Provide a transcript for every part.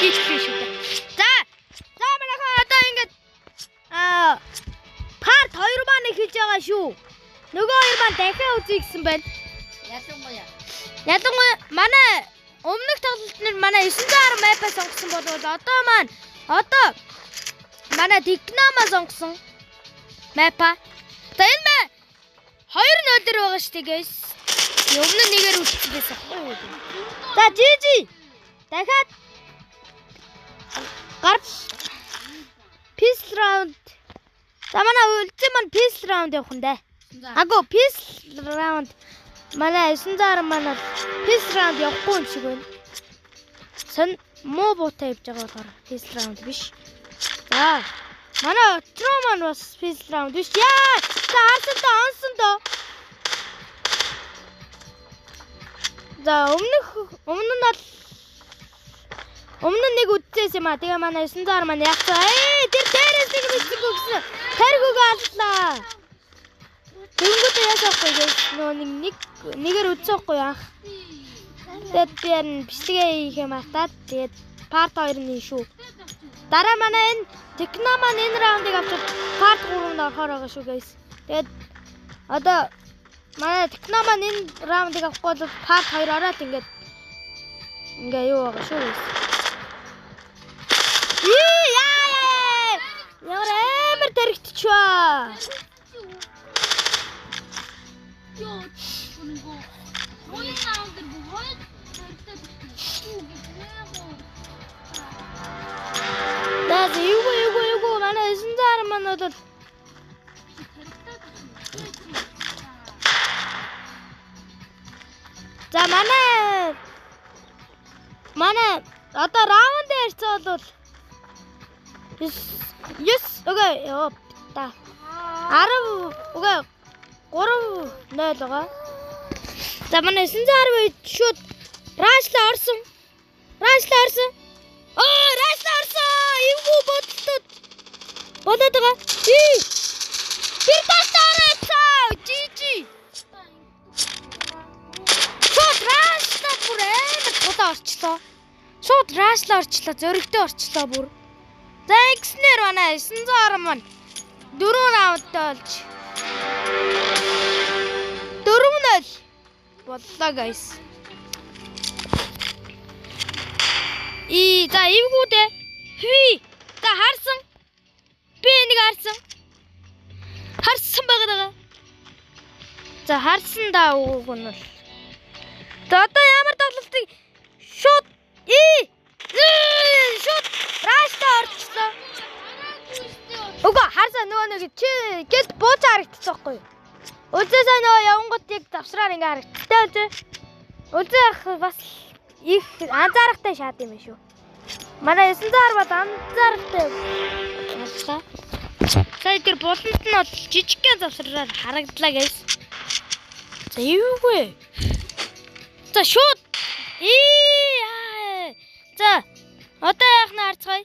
гэж шүү дээ. За манайхаа одоо ингээд part 2 маань эхэлж байгаа шүү. Нөгөө хоёр маань дахиад үзье гэсэн байна. Ялангуяа манай өмнөх тоглолтнор манай 910 map-аас сонгосон болвол одоо манай Technoma сонгосон map-а. За энэ мэ 2-0 дээр байгаа шүү дээ guys. Өмнө нэгээр үлдсэн байсан байхгүй юу? За GG. Дахиад гарч peace round. За манай үлдсэн маань peace round явах нь дээ. Агуу peace round. Манай 910 манай peace round явахгүй юм шиг байна. Сон муу буутай явж байгаа болохоор peace round биш. За манай Otro маань бас peace round биш. Яа! За онсон доо. За өмнө нэг үдцээс юм а. Тэгээ манай 910 маань яах вэ? Тэр дээрээс нэг мэддэг өгсөн. Тархиг аллаа. Тэнгүүтээ яасахгүй гэж нэгээр үдсэхгүй яах. Тэгээд би энэ бичлэгээ хийх юм атаад тэгээд part 2-ны шүү. Дараа манай энэ Techno маань энэ раундыг авчаад part 3-нд орохоор байгаа шүү guys. Тэгээд одоо манай Techno маань энэ раундыг авахгүй бол part 2 ороод ингээ юу байгаа шүү guys. Ямар амар таригтчихваа. That's you манай 910 маань бол за манай одоо раунд дээр бол 9 окей та 10 окей 3-0 байгаа. За манай 910 шууд рашлаа орсон. Рашлаа орсон. Эвгүй болоод байгаа. Тэр тастаараа GG. Шууд рашлаа бүр амар тулаа орчлоо. Зөрөгтэй орчлоо бүр. За экснэр манай 910 маань 4 раундтай болж 4-0 боллоо guys. За эвгүүдээ за харсан. Би энийг харсан байгаа. За харсан даа үг нь бол. За одоо ямар тоглолтыг шууд раштаа орчлоо. Үгүй харсан нөгөө нэг чи гэлт бууж харагдчихсан байхгүй юу? Үзээсээ нөгөө явангууд яг завсраар ингээ харагдчихтай үзээ бас их анзаарахтай шат юм шүү. Манай 910 бод анзаарахтай боллоо. Сая тэр буланд нь бол жижигхэн завсраар харагдлаа guys. За юугүй. За шууд за одоо яах нь харцгаая.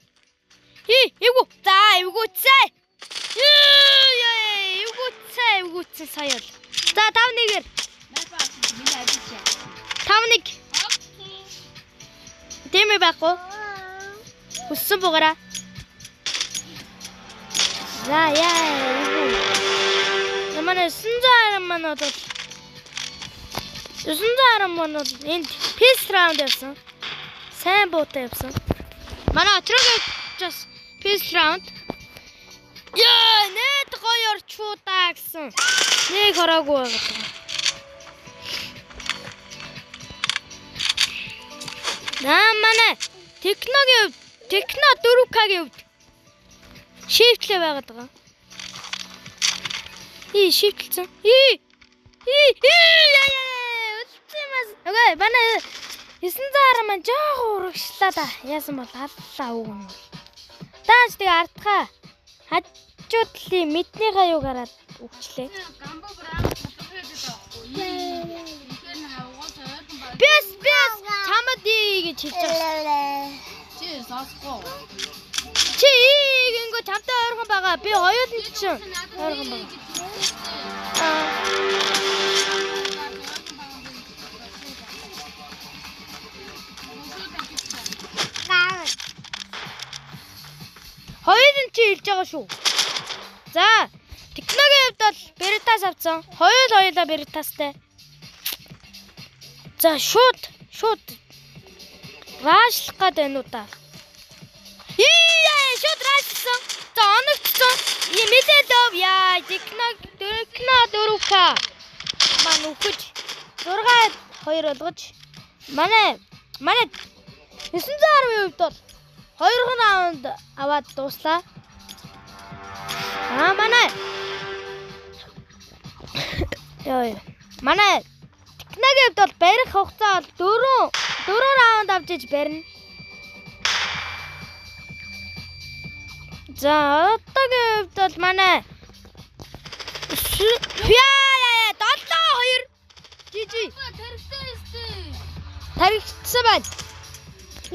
Эвгүүцээ сая л. За 5-1-ээр. 5-1. Тэмээ байхгүй. Хүссэн буугараа. За манай 910 манад бол энд peace round явсан. Сайн буутай явсан. Манай Otroгийн just peace round. Нэт гоё орчуудаа гэсэн. Нэг хороогүй байгаа. Манай Techno 4K-гийн хувьд шифтлээ байгаад байгаа. Шифтлсэн. Окей, манай 910 маань жоох урагшлаа да. Яасан бол аллаа үг нь. Тааш тэг артхаа. Хажуудлын мэднийхаа юу гараад өгчлээ. Бэс чамд гэж хэлж байгаа. Чи сонсохгүй. Чи ингээ чамтай ойрхон байгаа. Би хоёулын чинь ойрхон байгаа. хэлж байгаа шүү. За, техногийн хувьд бол Veritas авсан. Хоёулаа Veritasтай. За, шууд раашлах гээд байна уу та? Шууд раашлсан. За, оногдсон. Мэдээлв яа, техно 4К. Ман үхэж 6-2 болгож манай 910-ийн хувьд бол 2 раунд аваад дууслаа. Манай техногийн хувьд бол барих хугацаа бол 4 раунд авч иж барина. За, одоогийн хувьд бол манай 7-2 GG. Таригдсан байна.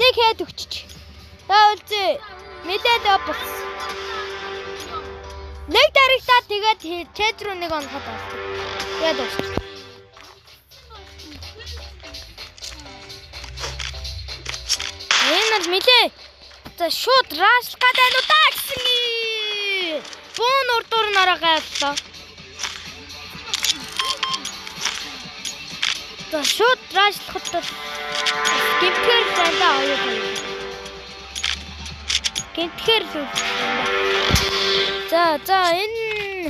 Нэг хэд өгчөж. За үлзээ. Мэдээд болсон. Нэг таригдаад тэгээд чэт рүү нэг оноход болсон. Тэгээд дуусчих. Энэ мэдээ. За шууд раашлах гэдэг байна уу та гэсэн. Бүүн урдуур нараа гайллаа. За шууд раашлахад гинтгэр зандаа оёо. Гинтгэр л. За энэ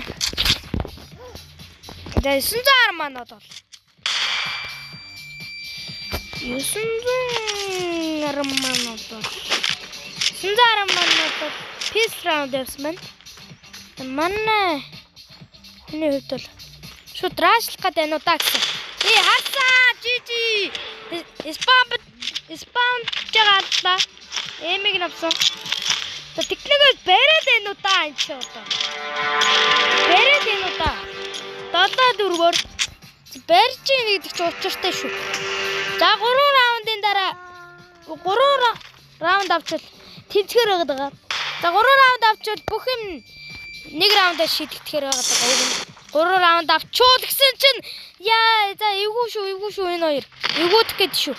910 манад бол 910 манад бол пис раунд явсан байна. Манай энэ хувьд бол шууд раашлах гэдэг байна уу та гэсэн. Харсаа GG. Спам жагааллаа. Эмиг навсан. За техникэл бариад байна уу та энэ ч одоо. Бариад байна уу та. 7-4-өөр барьж ийн гэдэг чинь учиртай шүү. За 3 раундын дараа 3 раунд авчвал тэнцгэр байгаа. За 3 раунд авчвал бүх юм 1 раундаар шийдэгдэхэр байгаа. 3 раунд авчвал гэсэн чинь яа за эвгүй шүү энэ хоёр. Эвгүйдэх гээд шүү.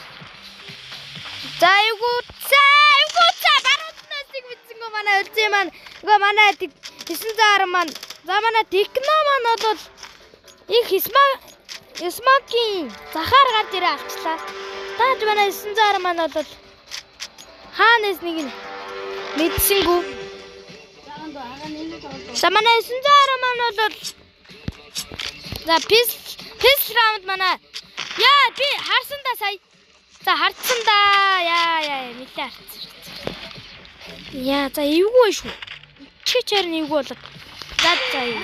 За эвгүй баруунаас нэг мэдсэнгөө манай үлзээ маань нөгөө манай 910 маань за манай техно маань бол их смокийн захаар гард ирээ авчлаа. Тааж манай 910 маань бол хаанаас нэг нь мэдсэнгүү. За манай 910 маань бол за пис раунд манай яа би харсан да сая. За хардсан да яа нэлээ хардсан. Яа за эвгүй шүү. Чичээр нь эвгүй болоод. За юу.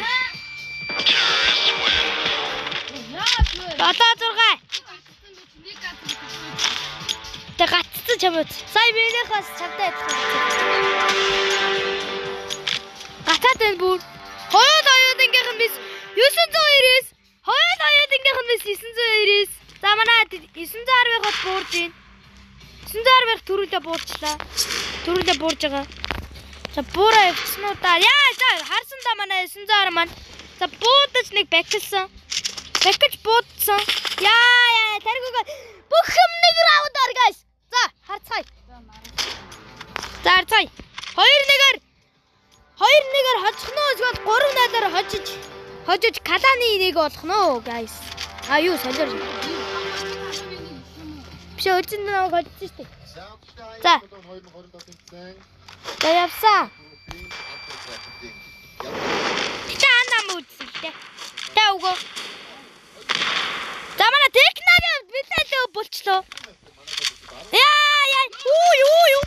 7-6. Тэ гацсан чамд. Сая минийхээс чамтай адилхан. Гацаад байна бүр. Хоёулангийнх нь мис 990-с. Хоёулангийнх нь мис 990-с. За манай 910-ыг хот буурж байна. 910-ыг төрүүлээ буурчлаа. Төрүүлээ буурж байгаа. За буураа явчихсан уу да. Яа за харсан да манай 910 маань. За буудаж нэг бакилсан. Бакилж буудсан. Яа таргыг бүх юм нэг раунд аргаас. За харцгаая. За харцгаая. 2-1-ээр хожих нь эсвэл 3-0-аар хожиж каланы нэг болох нь guys. Юу солиор. Биш өчигдөр нэг хожиж штэ. За. За явсан. Таана муудсэлтэй. Та үгүй. За манай техногийн мэдээлэл болчлоо. Яа. Юу.